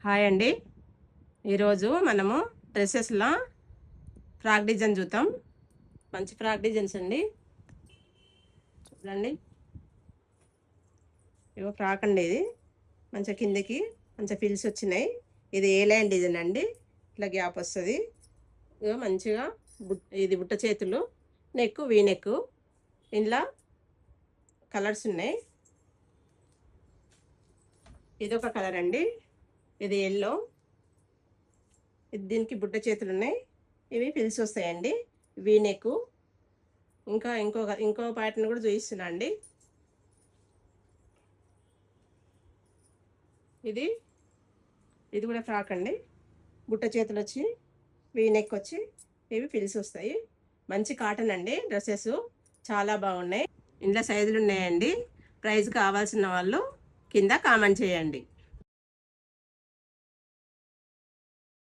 Hi అండి. ఈరోజు మనము డ్రెస్సెస్లో ఫ్రాక్ డిజైన్ చూద్దాం. మంచి ఫ్రాక్ డిజైన్స్ అండి. చూడండి, ఇగో ఫ్రాక్ అండి. ఇది మంచిగా కిందకి మంచిగా ఫిల్స్ వచ్చినాయి. ఇది ఏ లైన్ డిజైన్ అండి. ఇట్లా గ్యాప్ వస్తుంది. ఇగో మంచిగా ఇది బుట్ట చేతులు, నెక్ వీ నెక్. ఇందులో కలర్స్ ఉన్నాయి. ఇది ఒక కలర్ అండి. ఇది ఎల్లో. దీనికి బుట్ట చేతులు ఉన్నాయి. ఇవి ఫిల్స్ వస్తాయండి. V neck. ఇంకా ఇంకో ప్యాటర్న్ కూడా చూపిస్తున్నా అండి. ఇది కూడా ఫ్రాక్ అండి. బుట్ట చేతులు వచ్చి వీ నెక్ వచ్చి ఇవి ఫిల్స్ వస్తాయి. మంచి కాటన్ అండి. డ్రెస్సెస్ చాలా బాగున్నాయి. ఇందులో సైజులు ఉన్నాయండి. ప్రైస్ కావాల్సిన వాళ్ళు కింద కామెంట్ చేయండి.